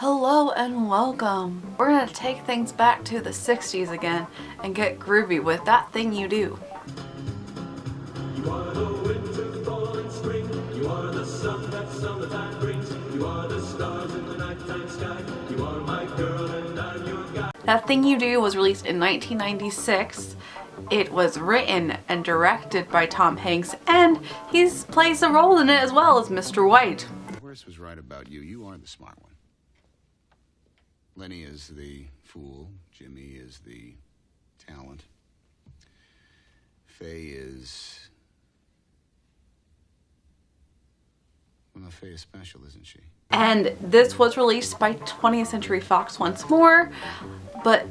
Hello and welcome. We're gonna take things back to the 60s again and get groovy with That Thing You Do. You are the winter, fall, and spring. You are the sun that summertime brings. You are the stars in the nighttime sky. You are my girl and I'm your guy. That Thing You Do was released in 1996. It was written and directed by Tom Hanks, and he plays a role in it as well as Mr. White. The horse was right about you. You are the smart one. Lenny is the fool. Jimmy is the talent. Faye is... Well, no, Faye is special, isn't she? And this was released by 20th Century Fox once more, but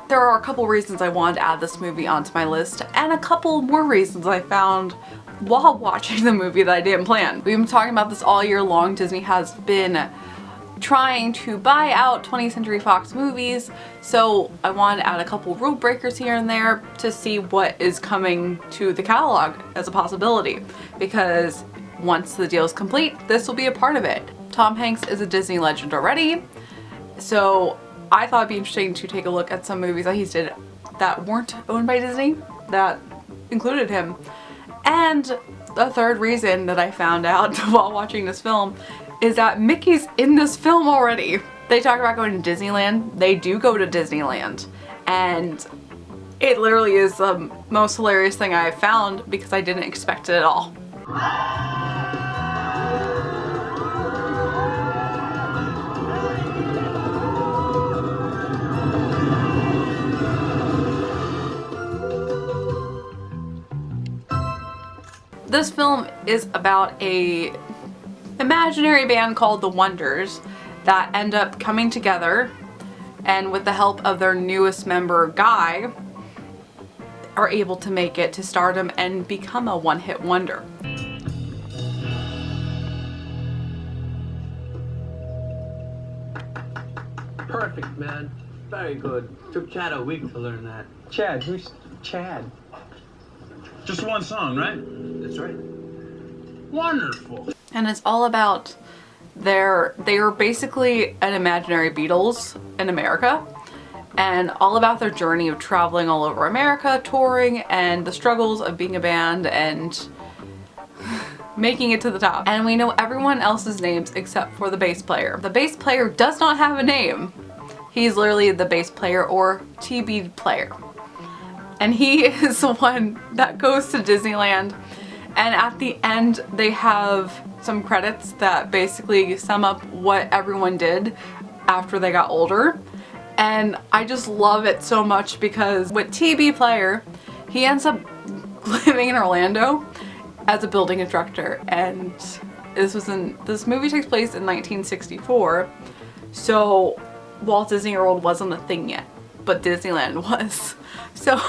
there are a couple reasons I wanted to add this movie onto my list, and a couple more reasons I found while watching the movie that I didn't plan. We've been talking about this all year long. Disney has been trying to buy out 20th Century Fox movies, so I wanted to add a couple rule breakers here and there to see what is coming to the catalog as a possibility, because once the deal is complete, this will be a part of it. Tom Hanks is a Disney legend already, so I thought it'd be interesting to take a look at some movies that he's did that weren't owned by Disney that included him. And the third reason that I found out while watching this film is that Mickey's in this film already. They talk about going to Disneyland. They do go to Disneyland, and it literally is the most hilarious thing I've found because I didn't expect it at all. This film is about a imaginary band called the Wonders that end up coming together, and with the help of their newest member, Guy, are able to make it to stardom and become a one-hit wonder. Perfect, man. Very good. Took Chad a week to learn that. Chad, who's Chad? Just one song, right? That's right. Wonderful. And it's all about they were basically an imaginary Beatles in America, and all about their journey of traveling all over America, touring, and the struggles of being a band and making it to the top. And we know everyone else's names except for the bass player. The bass player does not have a name. He's literally the bass player, or TB player. And he is the one that goes to Disneyland, and at the end they have some credits that basically sum up what everyone did after they got older. And I just love it so much because with TB player, he ends up living in Orlando as a building instructor, and this movie takes place in 1964, so Walt Disney World wasn't a thing yet, but Disneyland was. So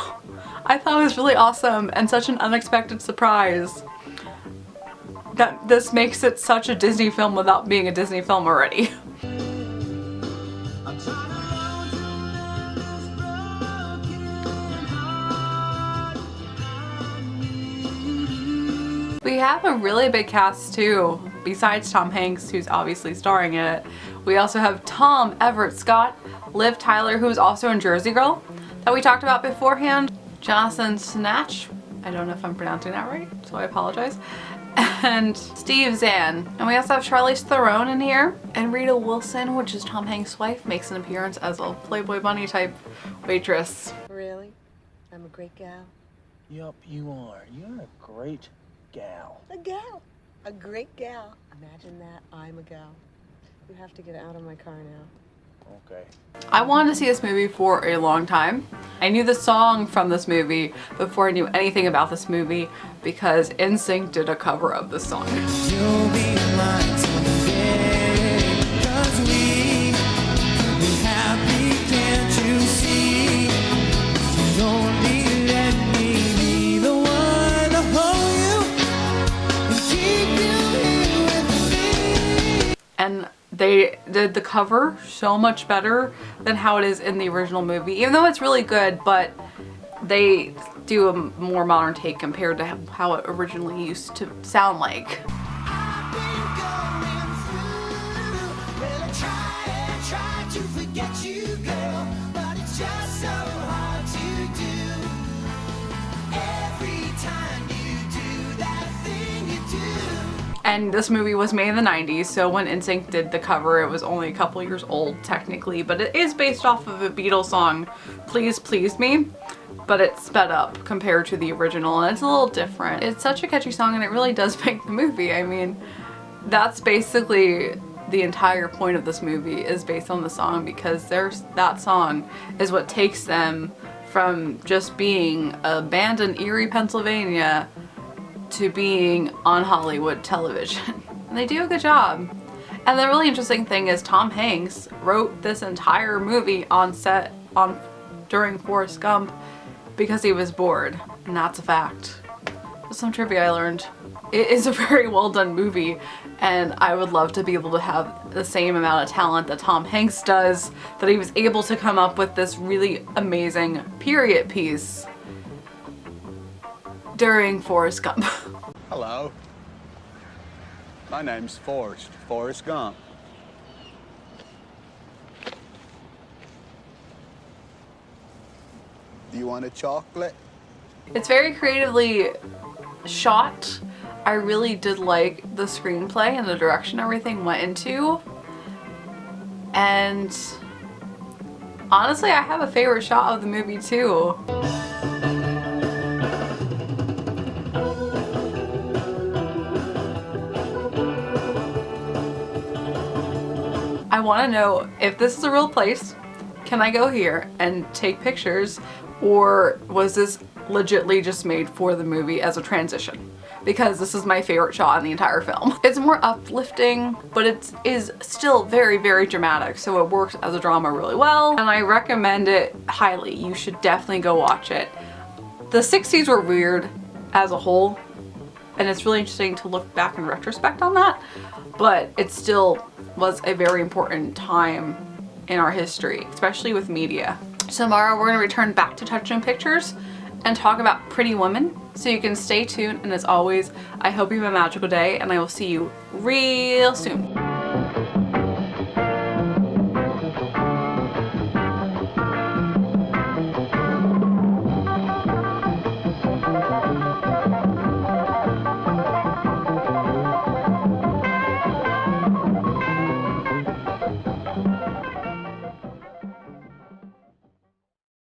I thought it was really awesome and such an unexpected surprise that this makes it such a Disney film without being a Disney film already. We have a really big cast too. Besides Tom Hanks, who's obviously starring in it, we also have Tom Everett Scott, Liv Tyler, who's also in Jersey Girl, that we talked about beforehand, Jonathan Snatch, I don't know if I'm pronouncing that right, so I apologize, and Steve Zahn. And we also have Charlize Theron in here, and Rita Wilson, which is Tom Hanks' wife, makes an appearance as a Playboy Bunny type waitress. Really? I'm a great gal? Yup, you are. You're a great gal. A gal. A great gal. Imagine that. I'm a gal. You have to get out of my car now. Okay. I wanted to see this movie for a long time. I knew the song from this movie before I knew anything about this movie because NSYNC did a cover of this song. You'll be mine someday, 'cause we can be happy, can't you see? You only let me be the one to hold you and keep you here with me. And they did the cover so much better than how it is in the original movie, even though it's really good, but they do a more modern take compared to how it originally used to sound like. I've been going through, really try And this movie was made in the 90s, so when NSYNC did the cover, it was only a couple years old technically, but it is based off of a Beatles song, Please Please Me, but it's sped up compared to the original, and it's a little different. It's such a catchy song, and it really does make the movie. I mean, that's basically the entire point of this movie, is based on the song, because that song is what takes them from just being a band in Erie, Pennsylvania to being on Hollywood television. And they do a good job. And the really interesting thing is Tom Hanks wrote this entire movie on set during Forrest Gump because he was bored, and that's a fact. Just some trivia I learned. It is a very well done movie, and I would love to be able to have the same amount of talent that Tom Hanks does, that he was able to come up with this really amazing period piece during Forrest Gump. Hello. My name's Forrest Gump. Do you want a chocolate? It's very creatively shot. I really did like the screenplay and the direction everything went into. And honestly, I have a favorite shot of the movie too. I want to know if this is a real place. Can I go here and take pictures, or was this legitly just made for the movie as a transition? Because this is my favorite shot in the entire film. It's more uplifting, but it is still very, very dramatic, so it works as a drama really well, and I recommend it highly. You should definitely go watch it. The 60s were weird as a whole, and it's really interesting to look back in retrospect on that, but it still was a very important time in our history, especially with media. Tomorrow we're going to return back to Touchstone Pictures and talk about Pretty Woman, so you can stay tuned, and as always, I hope you have a magical day, and I will see you real soon.